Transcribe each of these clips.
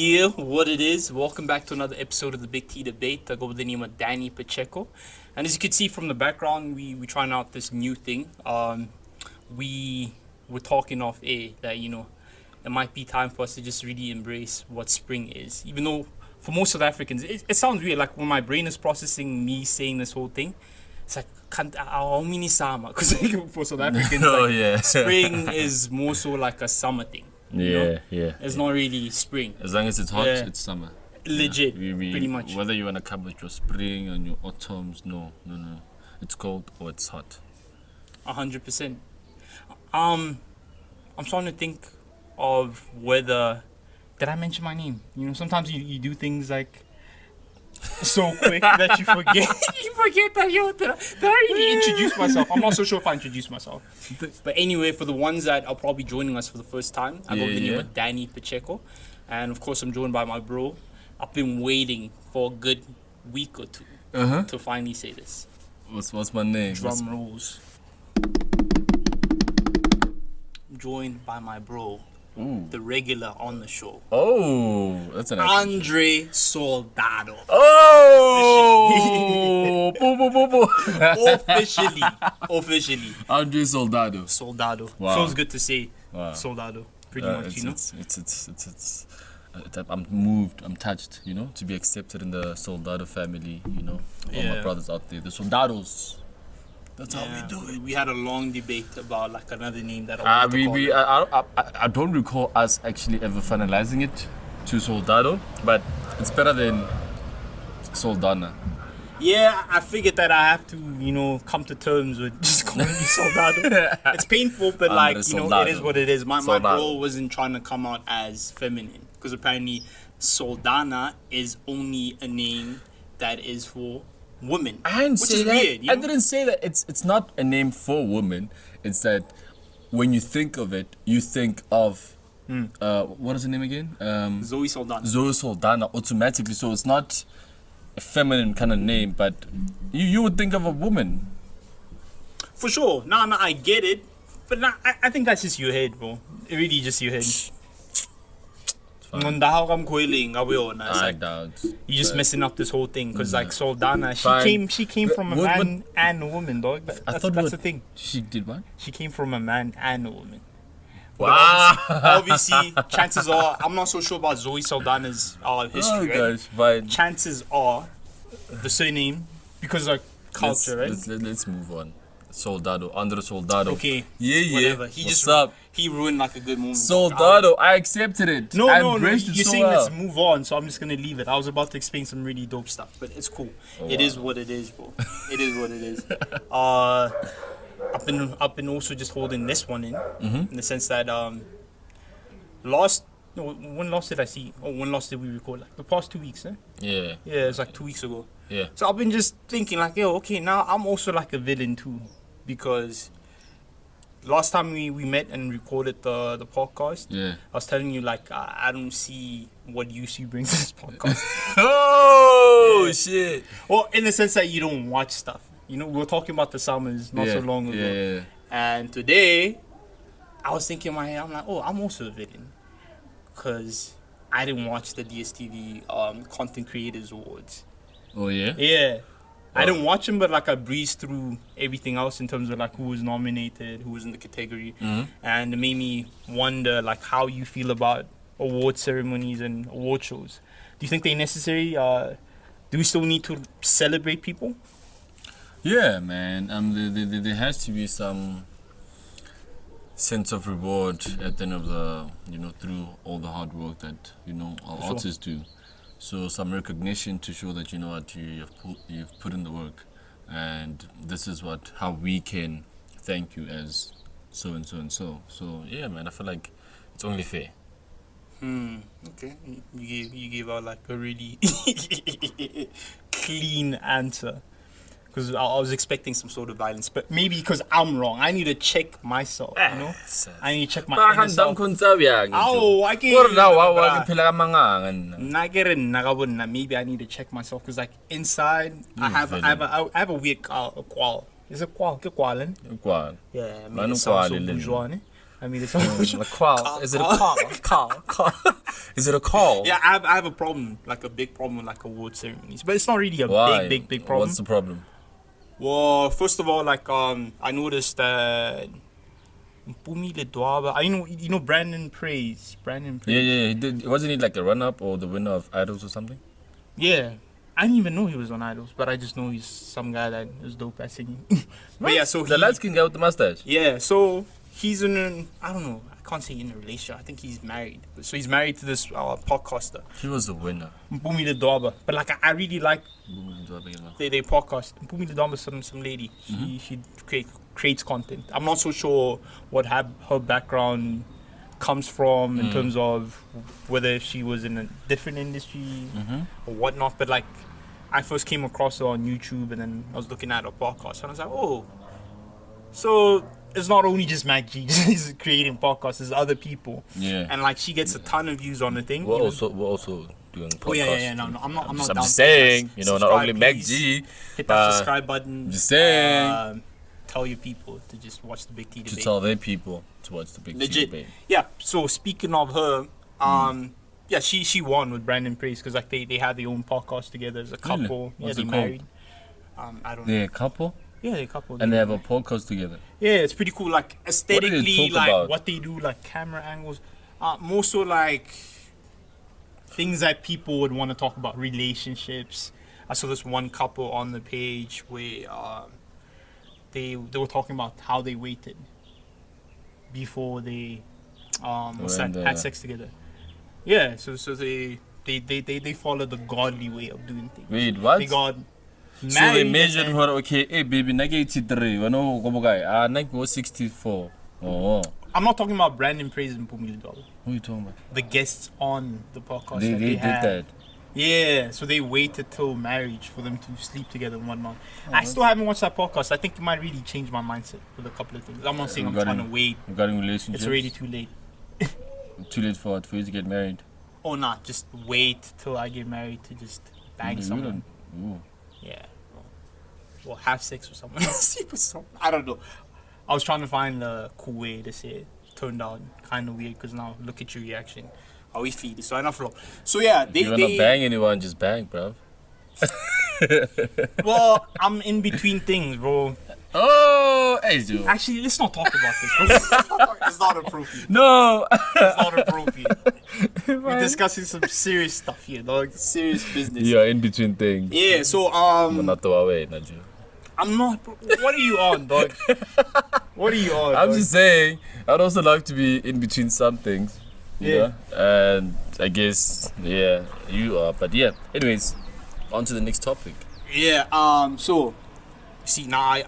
Yeah, what it is. Welcome back to another episode of the Big T Debate. I go with the name of Danny Pacheco. And as you can see from the background, we're trying out this new thing. We were talking off air that, it might be time for us to just really embrace what spring is. Even though for most South Africans, it sounds weird. Like when my brain is processing me saying this whole thing, it's like, because for South Africans, spring is more so like a summer thing. Yeah. It's not really spring. As long as it's hot, it's summer. Legit, pretty much. Whether you want to come with your spring and your autumns, no. It's cold or it's hot. 100%. I'm starting to think of whether... Did I mention my name? Sometimes you do things like so quick that you forget. You forget that, did I really introduce myself? I'm not so sure if I introduced myself. But anyway, for the ones that are probably joining us for the first time, I got the name of Danny Pacheco. And of course, I'm joined by my bro. I've been waiting for a good week or two to finally say this. What's my name? Drum rolls. I'm joined by my bro. Ooh. The regular on the show. Oh, that's an Andre Soldado. Oh! Boo. Officially. Andre Soldado. Wow. Feels good to say. Wow. Soldado. Pretty much, It's I'm moved, I'm touched, to be accepted in the Soldado family, all my brothers out there, the Soldados. That's how we do it. We had a long debate about like another name that I don't recall us actually ever finalizing it to Soldado, but it's better than Soldana. Yeah, I figured that I have to, come to terms with just calling you Soldado. It's painful, but it is what it is. My bro wasn't trying to come out as feminine because apparently Soldana is only a name that is for women. I didn't say that. Weird, I didn't say that. It's not a name for women. It's that when you think of it, you think of what is the name again? Zoe Soldana. Zoe Soldana automatically. So it's not a feminine kind of name, but you would think of a woman. For sure. No, I get it. But I think that's just your head, bro. It really just your head. I doubt. You're just messing up this whole thing because like Soldana, she came from a man and a woman, dog. That's the thing. She did what? She came from a man and a woman. Wow. Obviously, chances are, I'm not so sure about Zoe Saldana's history, right? Gosh, fine. Chances are, the surname, because like culture, right? Let's move on. Soldado, Andre Soldado. Okay. Yeah. Whatever. What's up? He ruined like a good moment. Soldado, I accepted it. No. You're saying let's move on, so I'm just gonna leave it. I was about to explain some really dope stuff, but it's cool. It is what it is, bro. It is what it is. I've been also just holding this one in the sense that when last did I see? When last did we record? Like the past 2 weeks, eh? Yeah. Yeah, it's like 2 weeks ago. Yeah. So I've been just thinking like, okay, now I'm also like a villain too, because last time we met and recorded the podcast, I was telling you like I don't see what use you bring to this podcast. Shit. Well, in the sense that you don't watch stuff. We were talking about the summers not so long ago. Yeah. And today, I was thinking in my head, I'm like, I'm also a villain. Because I didn't watch the DSTV Content Creators Awards. Oh, yeah? Yeah. I didn't watch them, but like I breezed through everything else in terms of like who was nominated, who was in the category. And it made me wonder like how you feel about award ceremonies and award shows. Do you think they're necessary? Do we still need to celebrate people? Yeah, man. There has to be some sense of reward at the end of the, through all the hard work that, our artists do. So some recognition to show that, you've put in the work. And this is how we can thank you as so and so and so. So, yeah, man, I feel like it's only fair. Okay. You gave out like a really clean answer. Because I was expecting some sort of violence, but maybe because I'm wrong. I need to check myself, I need to check my inner self. Maybe I need to check myself because like inside, I have a weird qual. Is it qual? Yeah, maybe it sounds so bourgeois, I mean, it's A call. Is it a call? Call. Is it a call? Yeah, I have a problem, like a big problem with like award ceremonies, but it's not really a Why? big problem. What's the problem? Well, first of all, like I noticed that Mpumi Ledwaba, you know Brandon Praise. Yeah. He did. Wasn't he like a runner-up or the winner of Idols or something? Yeah. I didn't even know he was on Idols, but I just know he's some guy that is dope at singing. But yeah, so the light-skinned guy with the mustache. Yeah, so he's I don't know, I can't say in a relationship. I think he's married. So he's married to this podcaster. He was the winner. Mpumi Ledwaba. But like I really like they podcast. Mpumi Ledwaba is some lady. She creates content. I'm not so sure what her background comes from in terms of whether she was in a different industry or whatnot, but like I first came across her on YouTube and then I was looking at her podcast and I was like, oh, so it's not only just Mac G is creating podcasts, there's other people. Yeah. And like she gets a ton of views on the thing. We're also doing podcasts. Oh yeah, no, I'm not I'm down. just saying, you know, not only Mac please. G, Hit that subscribe button. Just saying. Tell your people to just watch the Big T debate. To tell their people to watch the Big T debate. Yeah. So speaking of her, yeah, she won with Brandon Praise because like they had their own podcast together as a couple. What's yeah, it they called? married. I don't know. They're a couple? Yeah, they're a couple. And they have a podcast together. Yeah, it's pretty cool. Like aesthetically, like about? what they do, like camera angles. More so like things that people would want to talk about, relationships. I saw this one couple on the page where they were talking about how they waited before they had sex together. Yeah, so they follow the godly way of doing things. Wait, what? They got married. So they measured her, okay, hey baby, nag 83, ano ko guy, nag 64. Oh. I'm not talking about Brandon Praise and Mpumi Ledwaba. Who are you talking about? The guests on the podcast They did had. that. Yeah, so they waited till marriage for them to sleep together and whatnot. I still haven't watched that podcast. I think it might really change my mindset with a couple of things. I'm not saying I'm trying to wait. Regarding relationships? It's already too late. Too late for you to get married? Or not, just wait till I get married to just bang someone. Ooh. Yeah. Well, have sex with someone. Sleep with someone. I don't know. I was trying to find a cool way to say it. Turned out kind of weird because now look at your reaction. How we feed it. So enough flow. So yeah, If you wanna bang anyone, just bang, bro. Well, I'm in between things, bro. Oh, hey, dude. Actually, let's not talk about this, bro. It's not appropriate. No. It's not appropriate. We're discussing some serious stuff here, dog. Serious business. You are in between things. Yeah, so I'm not away, Naju. I'm not. What are you on, dog? What are you on? I'm dog? just saying, I'd also like to be in between some things. You know? And I guess, yeah, you are. But yeah, anyways, on to the next topic. Yeah, so, see, now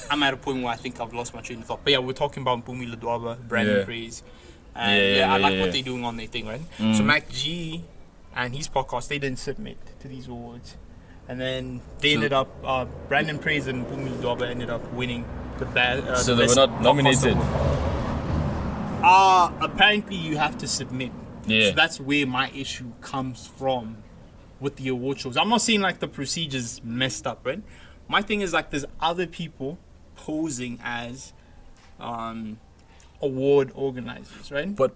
I'm at a point where I think I've lost my train of thought. But yeah, we're talking about Mpumi Ledwaba, Brandon Praise. And I like what they're doing on their thing, right? So Mac G and his podcast, they didn't submit to these awards. And then they ended up, Brandon Praise and Mpumi Ledwaba ended up winning the best. So they were not nominated? Apparently you have to submit. Yeah. So that's where my issue comes from with the award shows. I'm not saying like the procedure's messed up, right? My thing is like there's other people posing as award organizers, right? But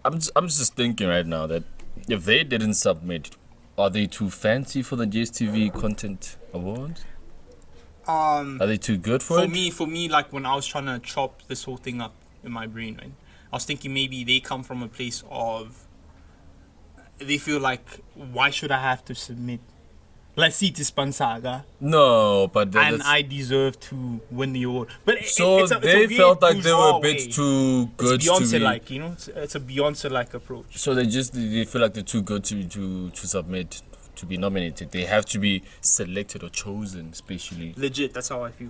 I'm just thinking right now that if they didn't submit, are they too fancy for the DSTV Content Awards? Are they too good for it? For me, like when I was trying to chop this whole thing up in my brain, right? I was thinking maybe they come from a place of they feel like, why should I have to submit? Let's see to Spansaga. No, but and I deserve to win the award. But so they felt like they were a bit too good. It's Beyonce-like, you know. It's a Beyonce-like approach. So they feel like they're too good to submit, to be nominated. They have to be selected or chosen, especially. Legit, that's how I feel.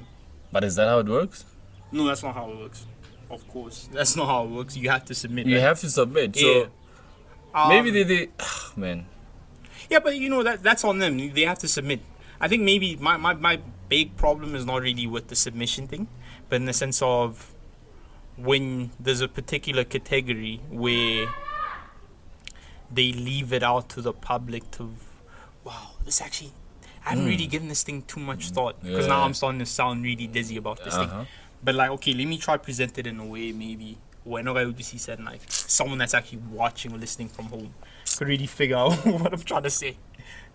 But is that how it works? No, that's not how it works. Of course, that's not how it works. You have to submit. You have to submit. So maybe they man. Yeah, but you know that's on them. They have to submit. I think maybe my big problem is not really with the submission thing, but in the sense of when there's a particular category where they leave it out to the public to, wow, this actually, I haven't really given this thing too much thought because now I'm starting to sound really dizzy about this thing. But like, okay, let me try present it in a way maybe when I said like someone that's actually watching or listening from home could really figure out what I'm trying to say,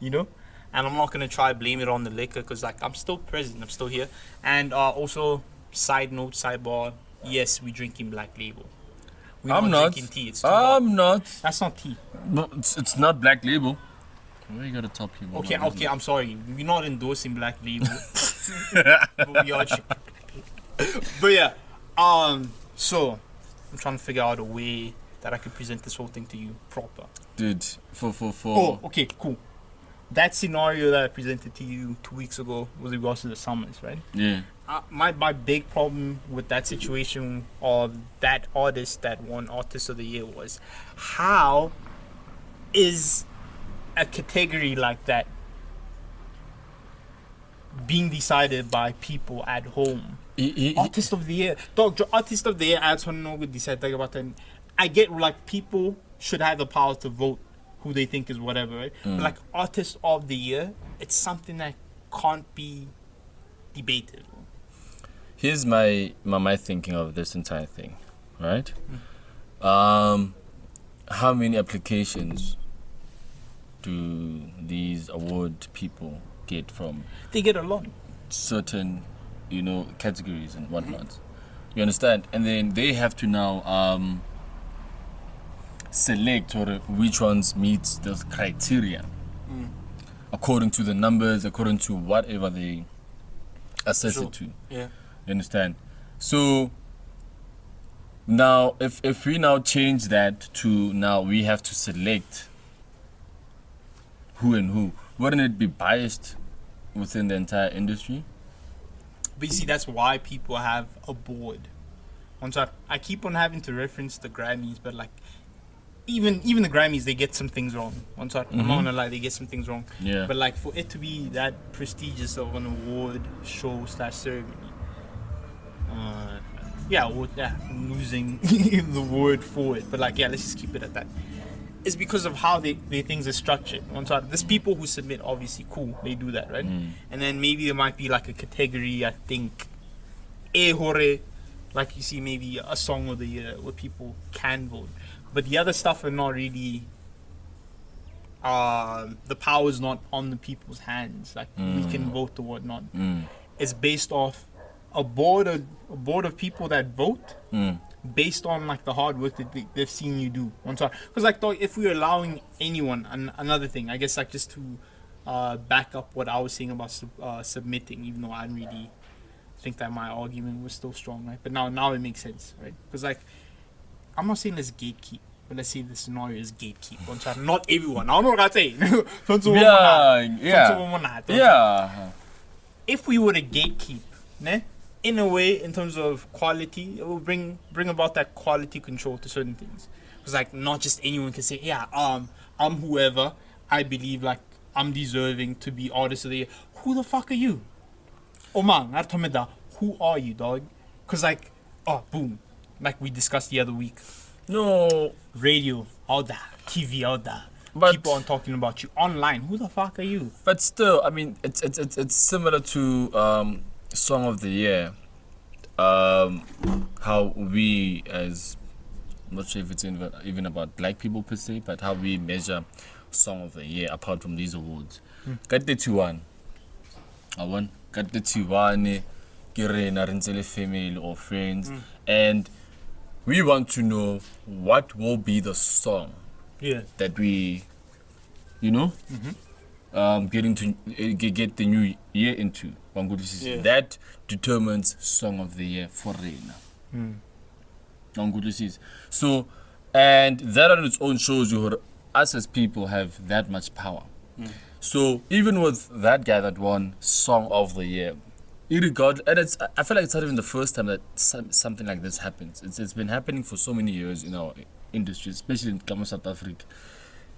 you know. And I'm not gonna try blame it on the liquor because like I'm still present, I'm still here. And also, side note, sidebar, yes, we drinking Black Label. I'm not drinking tea. It's too hot. not. That's not tea. No, it's not Black Label. Where you gotta tell people? Okay, I'm sorry. We're not endorsing Black Label. But we are. But yeah, so I'm trying to figure out a way that I could present this whole thing to you proper. Dude, for. Oh, okay, cool. That scenario that I presented to you 2 weeks ago was in regards to the summers, right? Yeah. My big problem with that situation of that artist that won Artist of the Year was how is a category like that being decided by people at home? Artist of the Year. Dog, Artist of the Year, I just want to know what decide about that. I get like people should have the power to vote who they think is whatever, right? But like Artist of the Year, it's something that can't be debated. Here's my thinking of this entire thing, right? How many applications do these award people get from? They get a lot. Certain, categories and whatnot. You understand? And then they have to now select or which ones meet the criteria according to the numbers, according to whatever they assess it to. Yeah. You understand? So now if we now change that to now we have to select who and who, wouldn't it be biased within the entire industry? But you see, that's why people have a board. I keep on having to reference the Grammys, but like even the Grammys, they get some things wrong. I'm not gonna lie, they get some things wrong. Yeah. But like for it to be that prestigious of an award show / ceremony, I'm losing the word for it. But like, yeah, let's just keep it at that. It's because of how their things are structured. There's people who submit, obviously, cool, they do that, right? And then maybe there might be like a category, I think, like you see maybe a song of the year where people can vote. But the other stuff are not really, the power is not on the people's hands. Like we can vote or whatnot. It's based off a board of people that vote based on like the hard work that they've seen you do. Because like if we're allowing anyone, another thing, I guess like just to back up what I was saying about submitting, even though I didn't really think that my argument was still strong, right? But now it makes sense, right? Because like I'm not saying let's gatekeep, but let's say the scenario is gatekeep. Not everyone. I don't know what I'm saying. Yeah. If we were to gatekeep, in a way, in terms of quality, it will bring about that quality control to certain things. Because like not just anyone can say, I'm whoever. I believe like I'm deserving to be Artist of the Year. Who the fuck are you? Omang, who are you, dog? Because like, boom, like we discussed the other week. No. Radio, all that. TV, all that. But people aren't talking about you online. Who the fuck are you? But still, I mean, it's similar to Song of the Year. How we as, I'm not sure if it's even about black people per se, but how we measure Song of the Year apart from these awards. Got the 2-1. I won. Got the 2-1. Kire family or friends, and we want to know what will be the song that we, getting to get the new year into. That determines Song of the Year for Reina. So, and that on its own shows you us as people have that much power. So even with that guy that won Song of the Year, and I feel like it's not even the first time that something like this happens. It's been happening for so many years in our industry, especially in South Africa.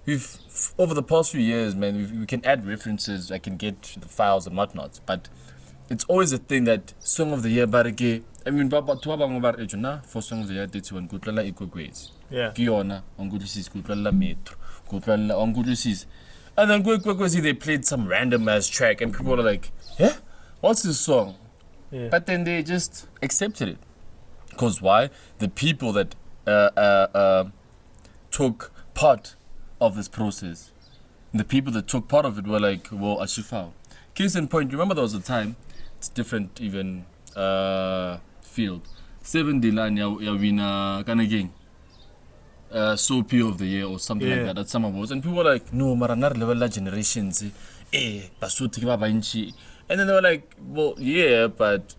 We've over the past few years, man, we can add references. I can get the files and whatnot, but it's always a thing that Song of the Year. But again, I mean, for Song of the Year, that's when Kutlala Equates. Yeah. Kiona on Kutlala Kutlala Metro, Kutlala on Kutlala, and then they played some random ass track, and people are like, yeah. What's this song? Yeah. But then they just accepted it. Because why? The people that took part of this process, the people that took part of it were like, well, Ashifao. Case in point, remember there was a time, it's different even field. 7 Dilan ya wina kanaging. Soapy of the year or something like that at some awards, and people were like, no, maranar level generations, basuti ba banchi, and then they were like, well, yeah, but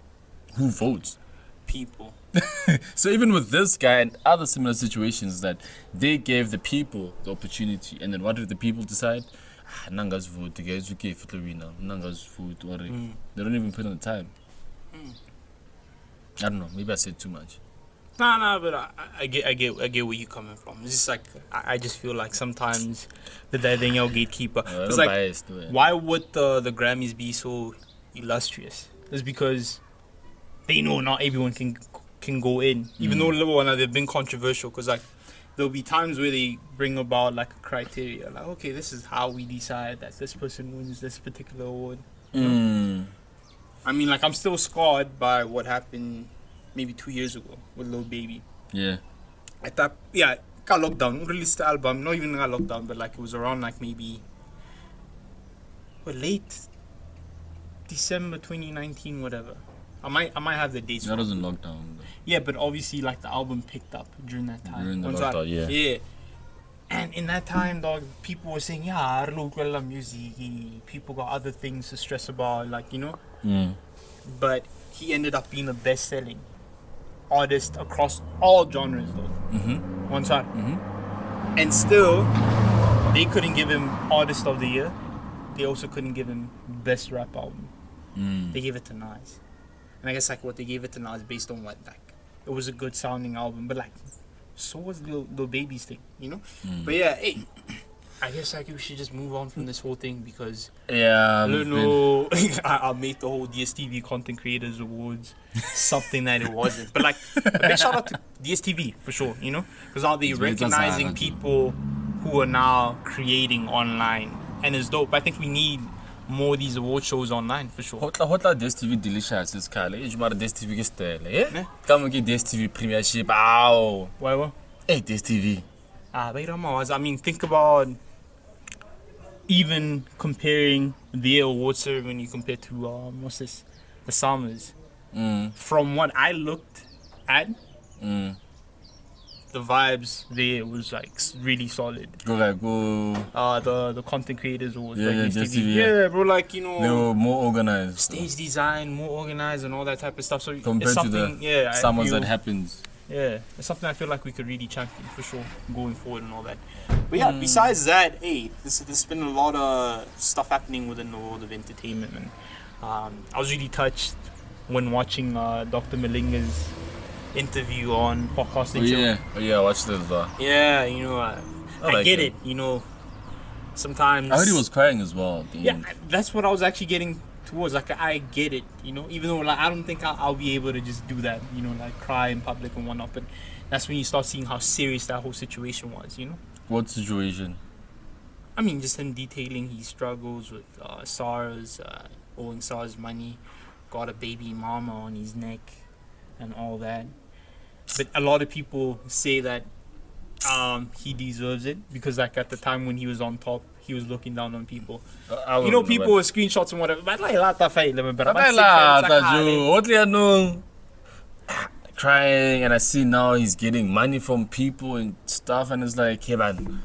who votes? People. So even with this guy and other similar situations, that they gave the people the opportunity, and then what did the people decide? Nangas vote, the guys who gave it winner, Nangas vote, or they don't even put in the time. I don't know, maybe I said too much. Nah, but I get where you're coming from. It's just like I just feel like sometimes the Daniel Gatekeeper. It's like, biased, why would the Grammys be so illustrious? It's because they know not everyone can go in, even though they've been controversial. Because like there'll be times where they bring about like a criteria, like okay, this is how we decide that this person wins this particular award. You know? I mean, like I'm still scarred by what happened maybe 2 years ago with Lil Baby. Yeah. I thought, got lockdown. Released the album, not even got lockdown, but like it was around like maybe late December 2019, whatever. I might have the dates. That was in lockdown. Yeah, but obviously like the album picked up during that time. During the lockdown, yeah. And in that time, dog, people were saying, I love music. People got other things to stress about, like, you know. But he ended up being a best-selling artist across all genres, though. One side. And still, they couldn't give him Artist of the Year. They also couldn't give him Best Rap Album. They gave it to Nas. And I guess like what they gave it to Nas based on what, like, it was a good sounding album, but like, so was Lil Baby's thing, you know? But yeah, hey, I guess like we should just move on from this whole thing because I don't know. I made the whole DSTV Content Creators Awards something that it wasn't. But like, a big shout out to DSTV for sure, you know? Because now they're recognizing people who are now creating online, and it's dope. I think we need more of these award shows online for sure. Hotla DSTV delicious is kale. Ejumara DSTV ke style, eh? Come get DSTV Premiership. Ow. Why? Hey, DSTV. I mean, think about even comparing the award ceremony compared to what's this, the Summers. From what I looked at, the vibes there was like really solid. Go. The Content Creators Awards. Yeah, like DSTV, yeah, bro, like, you know, they were more organized. Stage design, more organized, and all that type of stuff. So Compared it's something, to the Summers that happens. Yeah, it's something I feel like we could really champion for sure going forward and all that. But yeah, besides that, hey, there's been a lot of stuff happening within the world of entertainment, and I was really touched when watching Dr. Malinga's interview on Podcast and Chill. Yeah, I watched it as well. Yeah, you know, I get it. You know, sometimes I heard he was crying as well. Yeah, that's what I was actually getting towards. Like, I get it, you know, even though like I don't think I'll be able to just do that, you know, like cry in public and whatnot. But that's when you start seeing how serious that whole situation was, you know. What situation? I mean, just him detailing his struggles with SARS, owing SARS money, got a baby mama on his neck, and all that. But a lot of people say that he deserves it because, like, at the time when he was on top, he was looking down on people. You know, people with screenshots and whatever. But like, crying, and I see now he's getting money from people and stuff, and it's like, hey man.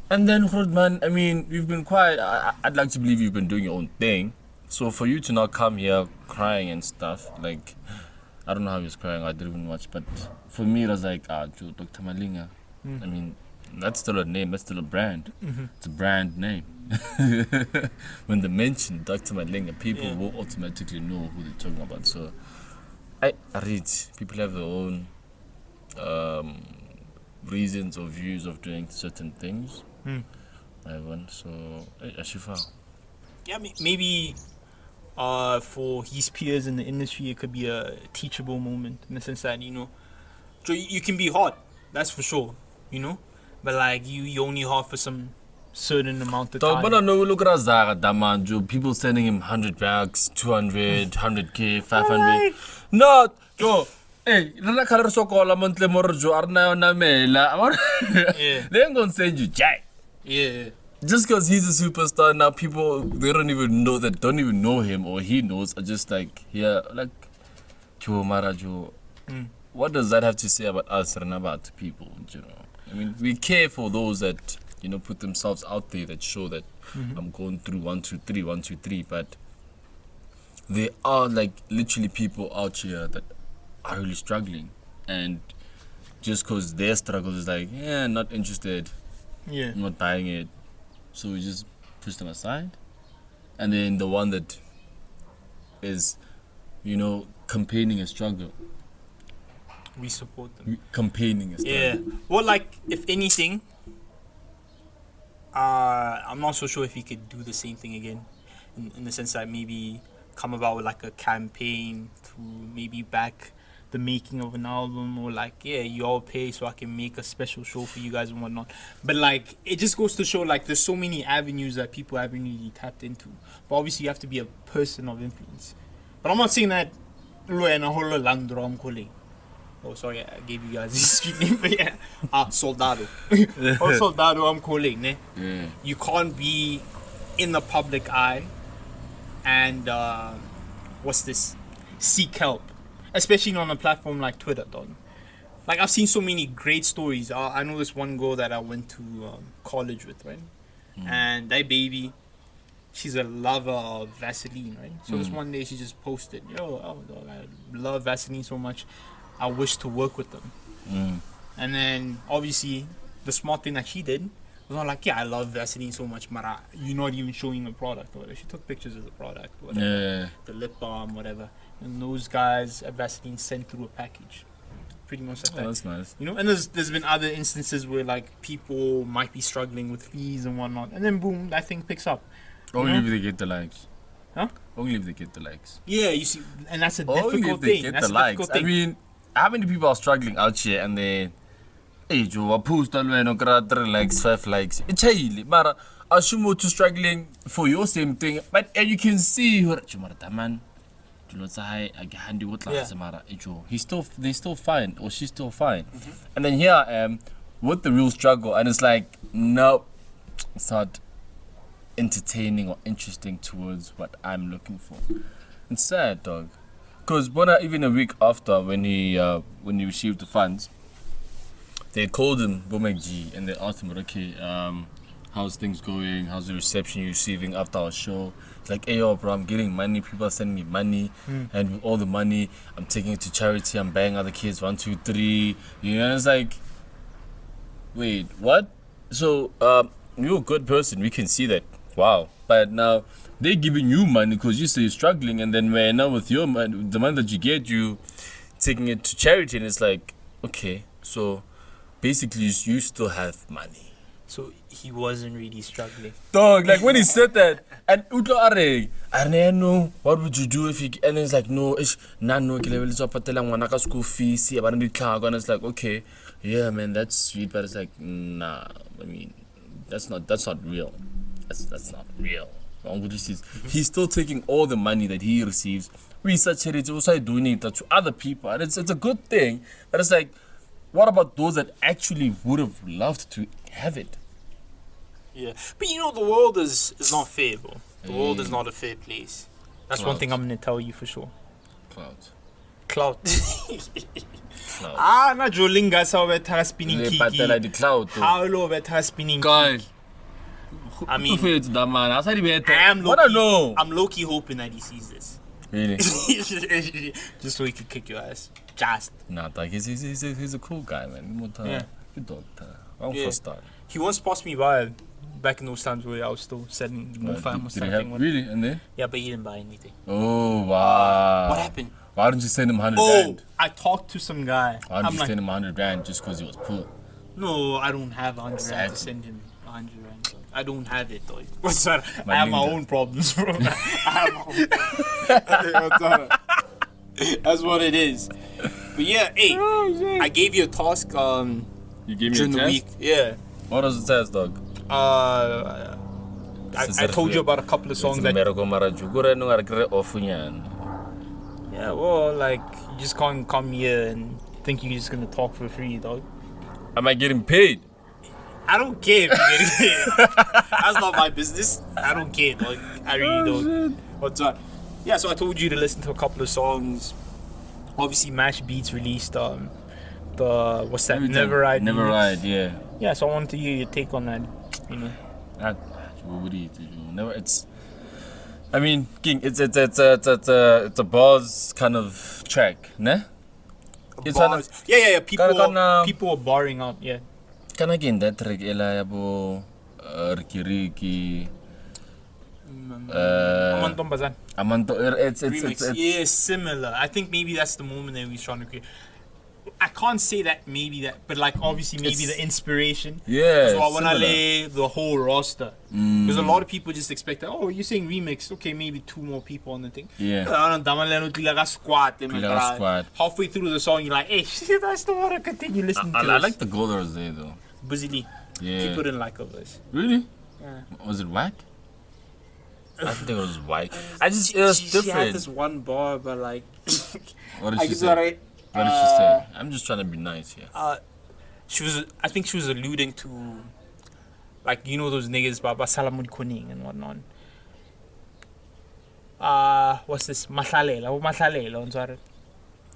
And then, man, I mean, you've been quiet. I'd like to believe you've been doing your own thing. So for you to not come here crying and stuff, like, I don't know how he was crying. I didn't even watch, but for me it was like, Dr. Malinga. I mean, that's still a name. That's still a brand. It's a brand name. When they mention Dr. Malinga, people will automatically know who they're talking about. So I read. People have their own reasons or views of doing certain things. So Ashifa. Yeah, maybe for his peers in the industry, it could be a teachable moment in the sense that, you know, so you can be hot, that's for sure, you know, but like you only hot for some certain amount of Dog, time. but no, look at Zaka, Damanjo. People sending him 100 bucks, 200, 100k, 500. No, Joe. Hey, rena khala re sokola montle mo re jo arna yona mela. They ain't gonna send you jack. Yeah. Just because he's a superstar now, people they don't even know him or he knows are just like, yeah, like Joe Marajo. What does that have to say about us and about people? You know, I mean, we care for those that put themselves out there, that show that I'm going through 1, 2, 3, 1, 2, 3. But there are like literally people out here that are really struggling, and just because their struggle is like, yeah, not interested, I'm not buying it, so we just push them aside. And then the one that is, campaigning a struggle, we support them. Campaigning a struggle. Yeah. Well, like, if anything, I'm not so sure if he could do the same thing again, in the sense that maybe come about with like a campaign to maybe back the making of an album, or like, you all pay so I can make a special show for you guys and whatnot. But like, it just goes to show like there's so many avenues that people haven't really tapped into. But obviously you have to be a person of influence. But I'm not saying that I'm calling. Oh, sorry, I gave you guys his street name, but yeah. Soldado. Soldado, I'm calling, ne? Yeah. You can't be in the public eye and, seek help. Especially on a platform like Twitter, dog. Like, I've seen so many great stories. I know this one girl that I went to college with, right? And that baby, she's a lover of Vaseline, right? So this one day she just posted, dog, I love Vaseline so much. I wish to work with them. And then, obviously, the smart thing that she did was not like, I love Vaseline so much, Mara, you're not even showing the product or whatever. She took pictures of the product, whatever, the lip balm, whatever. And those guys at Vaseline sent through a package. Pretty much like that. That's nice. And there's been other instances where, like, people might be struggling with fees and whatnot. And then, boom, that thing picks up. Only if they get the likes. Huh? Only if they get the likes. Yeah, you see, and that's a Only difficult if they thing. get That's the a likes. difficult thing. I mean, how many people are struggling out here and then, hey, Joe, I post alone, 3 likes, 5 likes. It's chill, but I assume you're struggling for your same thing. But you can see, man, they're still fine, or she's still fine. And then here I am with the real struggle, and it's like, no, it's not entertaining or interesting towards what I'm looking for. It's sad, dog. Because even a week after, when he received the funds, they called him Bomek G and they asked him, okay, how's things going? How's the reception you're receiving after our show? It's like, hey, yo, bro, I'm getting money. People are sending me money, and with all the money, I'm taking it to charity. I'm buying other kids 1, 2, 3. It's like, wait, what? So you're a good person. We can see that. Wow. But now they're giving you money because you say you're struggling, and then we're now with your money, the money that you get, you taking it to charity, and it's like, okay, so basically you still have money. So he wasn't really struggling. Dog, like when he said that, and Utlo Are, no, what would you do if he, and it's like, no, it's no, school fees, and it's like, okay, yeah, man, that's sweet, but it's like, nah, I mean, that's not real. That's not real. He's still taking all the money that he receives, research charity, also donate that to other people, and it's a good thing. But it's like, what about those that actually would have loved to have it? Yeah, but the world is not fair, bro. The world is not a fair place. That's one thing I'm gonna tell you for sure. Clout. Na jolinga sa wetha spinning kiki. The clout. How low wetha spinning kiki. I mean, I'm low-key hoping that he sees this. Really? Just so he could kick your ass. Just. Nah, dog, he's a cool guy, man. Yeah. Good dog. First start. He once passed me by back in those times where I was still selling Mofam or something. Really? And then? Yeah, but he didn't buy anything. Oh, wow. What happened? Why didn't you send him 100 rand? I talked to some guy. Why didn't you send him 100 rand just because he was poor? No, I don't have 100 rand to send him 100 rand. I don't have it, though. What's that? I have my own problems, bro. I have my own. That's what it is. But yeah, hey, I gave you a task you gave me during a the test? week. Yeah. What was the test, dog? I told you about a couple of songs that. Yeah, well, like you just can't come here and think you're just gonna talk for free, dog. Am I getting paid? I don't care if you're getting paid. That's not my business. I don't care, dog. I really don't. What's up? Yeah, so I told you to listen to a couple of songs. Obviously, Mash Beats released the what's that? Never Ride. Never Ride, yeah. Yeah, so I wanted to hear your take on that. You know. Never. It's. I mean, King. It's a bars kind of track, ne? It's bars. Yeah. People are barring out. Yeah. Can I get that track? Ela Riki. It's similar. I think maybe that's the moment that he's trying to create. I can't say that maybe that, but like obviously maybe the inspiration. Yeah. So when I lay the whole roster, because a lot of people just expect that. Oh, you're saying remix? Okay, maybe 2 more people on the thing. Yeah. Halfway through the song, you're like, hey, shit, I still want to continue listening to I like the goal that was there though. Busily. Yeah. People didn't like her voice. Really? Yeah. Was it whack? I think it was whack. It was different. She had this one bar, but like. What did she say? What did she say? I'm just trying to be nice here. I think she was alluding to, like, you know those niggas, Baba Salamud Kuning and whatnot. What's this? Mahlalela.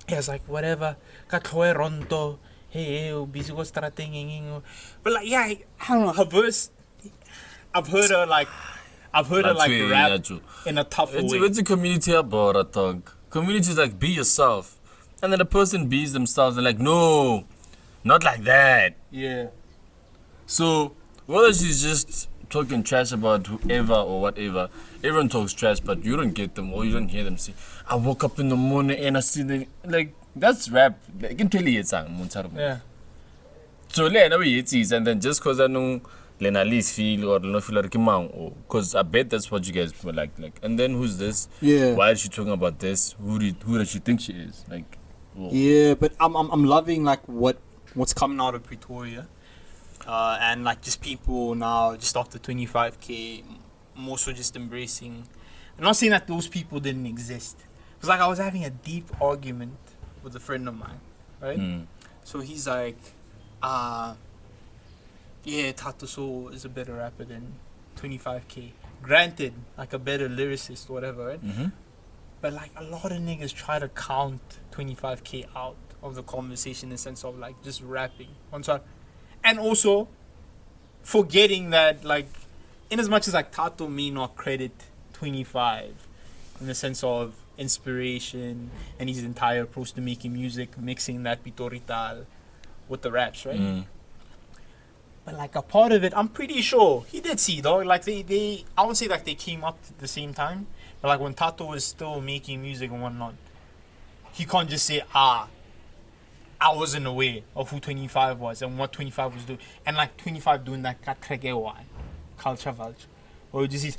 He was like, whatever. Katloe ronto. Hey, busy go strating. But like, yeah, I don't know. Her verse, I've heard her like rap in a tough way. It's a community about a talk. Community is like, be yourself. And then the person bees themselves and like, no, not like that. Yeah. So whether she's just talking trash about whoever or whatever, everyone talks trash, but you don't get them or you don't hear them say, I woke up in the morning and I see them. Like, that's rap. I can tell you it's yeah. So and then just cause I know Lena Lee's feel or no feel like because I bet that's what you guys were like. And then who's this? Yeah. Why is she talking about this? Who does she think she is? Like. Whoa. Yeah, but I'm loving like what's coming out of Pretoria, and like just people now just after 25k, more so just embracing. I'm not saying that those people didn't exist. Because like I was having a deep argument with a friend of mine, right? So he's like, yeah, Tato Soul is a better rapper than 25k. Granted, like a better lyricist or whatever, right? Mm-hmm. But like a lot of niggas try to count 25k out of the conversation in the sense of like just rapping on side. And also forgetting that like in as much as like Tato may not credit 25 in the sense of inspiration and his entire approach to making music, mixing that pitorital with the raps, right? But like a part of it, I'm pretty sure he did see though. Like they I won't say like they came up at the same time. But like when Tato was still making music and whatnot, he can't just say, I wasn't aware of who 25 was and what 25 was doing. And like 25 doing that culture vulture. Or just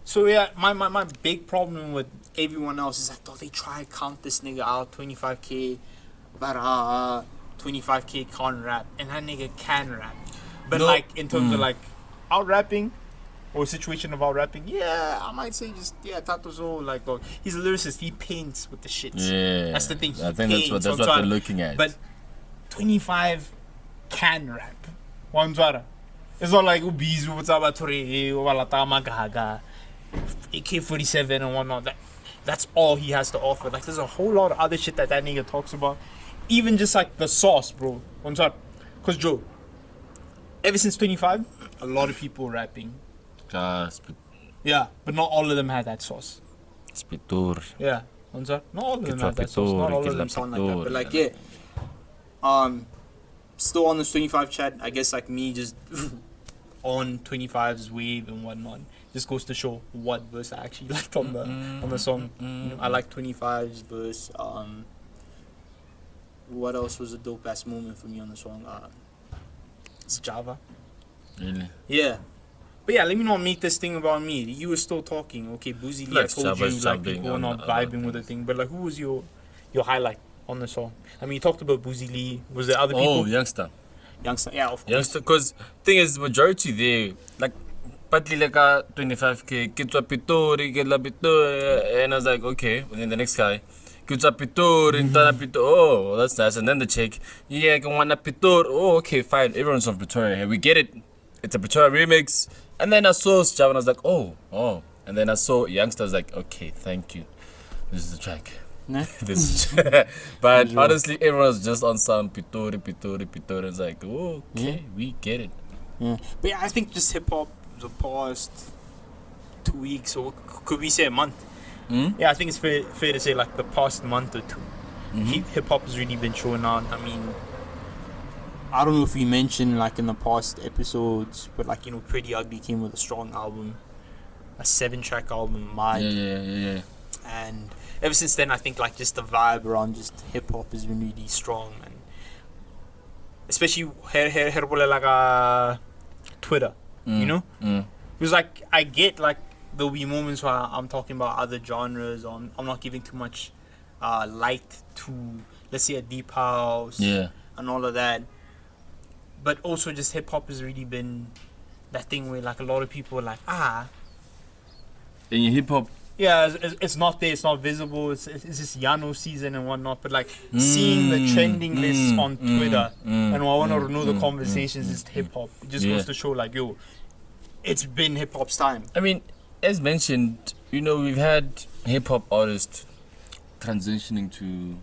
so yeah, my big problem with everyone else is like, they try to count this nigga out, 25k, but 25k can't rap. And that nigga can rap. But no, like in terms of like out rapping, or a situation of out rapping, yeah, I might say just Tato's all like he's a lyricist. He paints with the shits. Yeah, that's the thing. I think that's what they're looking at. But 25 can rap. It's not like Ubizu, what's about Gaga, AK-47 and whatnot. That's all he has to offer. Like there's a whole lot of other shit that nigga talks about. Even just like the sauce, bro. Because Joe, ever since 25, a lot of people rapping. Yeah, but not all of them had that sauce. Spitur. Yeah, not all of them had that sauce. Not all of them sound like that. But like, yeah, still on this 25 chat. I guess like me just on 25's wave and whatnot. Just goes to show what verse I actually liked on the song. You know, I like 25's verse. What else was a dope ass moment for me on the song? It's Java. Really? Yeah. But yeah, let me not make this thing about me. You were still talking. Okay, Boozy Lee, I told you like people were not vibing with the thing. But like, who was your highlight on the song? I mean, you talked about Boozy Lee. Was there other people? Oh, Youngster. Youngster, yeah, of course. Youngster, because thing is, majority there, like, partly like 25k, kids are Pitori, get la Pitori, and I was like, okay. And then the next guy, kids are Pitori, Tana Pitori, oh, that's nice. And then the chick, yeah, can wanna Pitori, oh, okay, fine, everyone's from Pretoria here, we get it. It's a Pretoria remix. And then I saw Java and I was like, oh. And then I saw Youngsters like, okay, thank you. This is the track. Nah. But honestly, everyone's just on some Pitori. It's like, oh, okay, we get it. Yeah. But yeah, I think just hip hop the past 2 weeks, or could we say a month? Yeah, I think it's fair to say like the past month or two. Hip hop has really been showing out. I mean, I don't know if we mentioned like in the past episodes, but like, you know, Pretty Ugly came with a strong album, a 7-track album, Yeah. And ever since then, I think like just the vibe around just hip hop has been really strong, and especially like Twitter, you know, because like I get like there'll be moments where I'm talking about other genres, or I'm not giving too much light to, let's say, a deep house, and all of that. But also just hip hop has really been that thing where like a lot of people are like, in your hip hop, it's not there, it's not visible, it's just Yano season and whatnot. But like seeing the trending lists on Twitter, and I want to renew the conversations, is hip hop. It just goes to show like, yo, it's been hip hop's time. I mean, as mentioned, you know, we've had hip hop artists transitioning to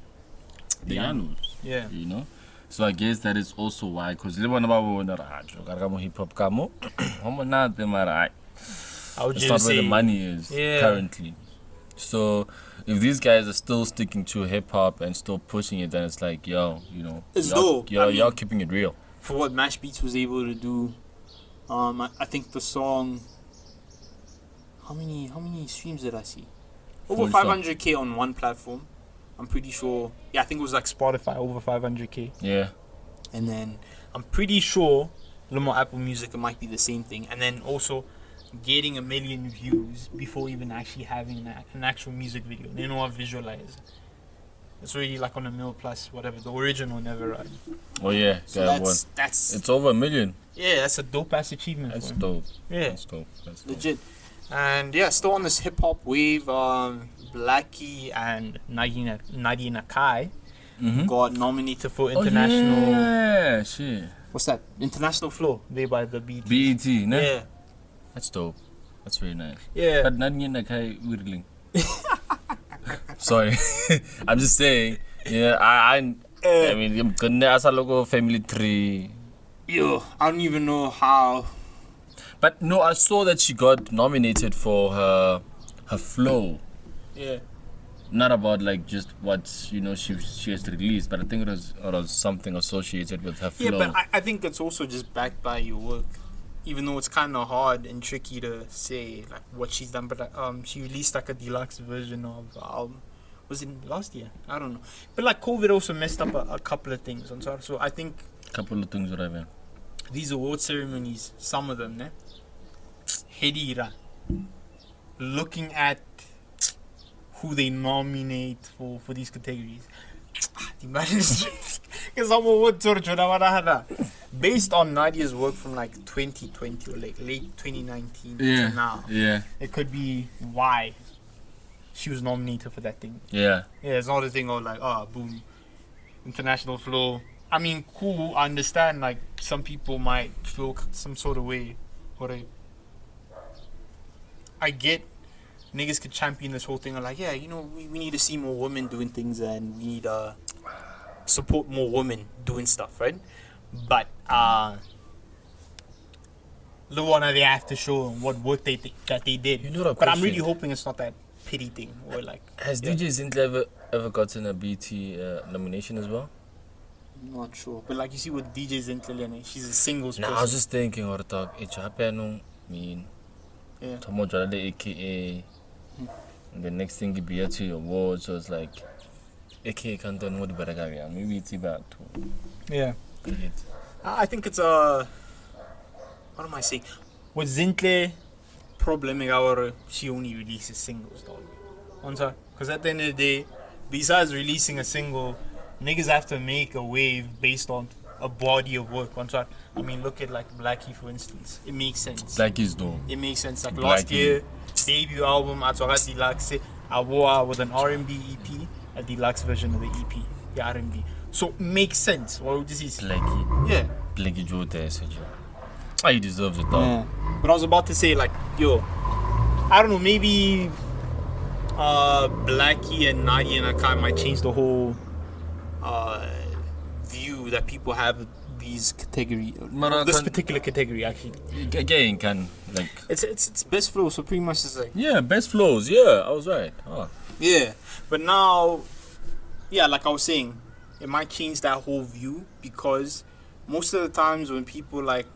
the Yanos. Yeah. You know? So I guess that is also why, because hip hop kamo, it's not where the money is currently. So if these guys are still sticking to hip hop and still pushing it, then it's like, yo, you know, y'all keeping it real. For what Mash Beats was able to do, I think the song, how many streams did I see? Over 500k on one platform. I'm pretty sure. Yeah, I think it was like Spotify, over 500k. Yeah. And then I'm pretty sure Limo Apple Music, it might be the same thing. And then also getting 1 million views before even actually having an actual music video. You know what? Visualize. It's already like on 1 mil plus, whatever. The original never run. Oh yeah, so that's it's over 1 million. Yeah, that's a dope ass achievement. That's dope. Yeah, that's dope. That's legit. And yeah, still on this hip hop wave. Blackie and Nadia Nakai got nominated for international. Yeah, shit. What's that? International Flow. They by the BET. BET, no? Yeah. That's dope. That's very nice. Yeah. But Nadia Nakai wiggling. Sorry, I'm just saying. Yeah, I mean, I'm gonna ask a logo family tree. Yo, I don't even know how. But no, I saw that she got nominated for her flow. Yeah. Not about like just what, you know, she has released, but I think it was something associated with her flow. Yeah, but I think it's also just backed by your work, even though it's kind of hard and tricky to say like what she's done. But she released like a deluxe version of the album. Was it last year? I don't know. But like COVID also messed up a couple of things. So I think couple of things, whatever. These award ceremonies, some of them, Hedira, looking at who they nominate for these categories. Based on Nadia's work from like 2020 or like late 2019 to now, it could be why she was nominated for that thing. Yeah, it's not a thing of like, boom, international flow. I mean, cool, I understand, like, some people might feel some sort of way, or I get niggas could champion this whole thing of like, yeah, you know, we need to see more women doing things, and we need to support more women doing stuff, right? But the one that they have to show what work that they did. You know, but I'm really hoping it's not that pity thing, or like. Has DJ Zintle ever gotten a BT nomination as well? Not sure, but like you see with DJ Zintle, she's a singles person. I was just thinking, what talk? Amapiano, Tomo Jalade, aka. And the next thing you be at your awards, so it's like, aka can't do what the maybe it's about to. Yeah. I think it's what am I saying? With Zintle, problematic hour, she only releases singles, dog. Because at the end of the day, besides releasing a single, niggas have to make a wave based on a body of work. I mean, look at like Blackie, for instance. It makes sense. Blackie's though. It makes sense. Like Blackie. last year, debut album, Atwara Deluxe, Awoa with an R&B EP, a deluxe version of the EP, the R&B. So makes sense. What this is? Blackie. Yeah. Blackie Joe there, said you. He deserves it, dog. Yeah. But I was about to say, like, yo, I don't know, maybe Blackie and Nadia and Akai might change the whole view that people have of these category, this particular category actually. Again, can like it's best flow, so pretty much it's like best flows. Yeah, I was right. Oh. Yeah, but now, yeah, like I was saying, it might change that whole view because most of the times when people like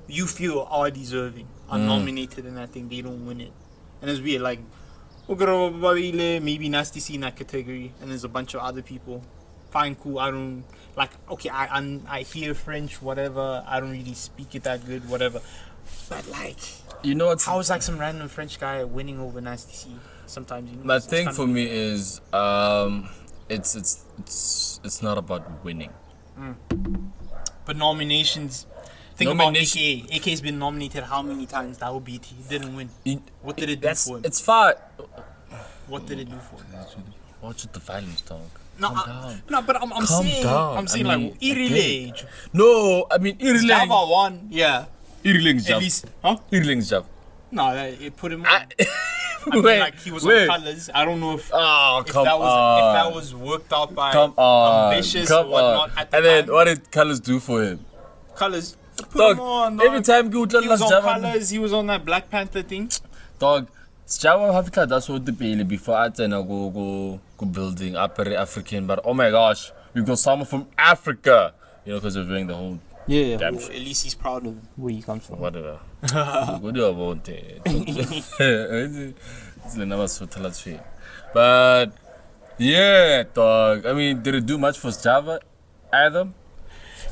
you feel are deserving, are nominated in that thing, they don't win it. And it's weird, like, maybe Nasty C in that category, and there's a bunch of other people. Fine, cool, I don't, like, okay, I hear French, whatever, I don't really speak it that good, whatever. But, like, you know what? How is, like, some random French guy winning over Nasty C? Sometimes, you know. My thing for me is, it's not about winning. But nominations... Think about AKA. AKA's been nominated how many times? That would be it. He didn't win. What did it do for him? It's fine. What did it do for him? Watch the violence, dog. No, but I'm saying, down. I'm saying I mean, like Irile. No, I mean Irile. Java won, yeah. Iriling's job. At least, huh? Iriling's job. No, it put him on. I mean, like he was on Colors. I don't know if if that was worked out by Ambitious or whatnot at the time. And then what did Colors do for him? Colors. Put Dog, him on, every time he was on Colors, he was on that Black Panther thing. Dog, Java Africa, that's what the bailey before I go building upper African, but oh my gosh, we got someone from Africa, you know, because we're doing the whole damn shit. At least he's proud of where he comes from. Whatever. What do I want? It's the numbers for Talatfi. But yeah, dog. I mean, did it do much for Java either?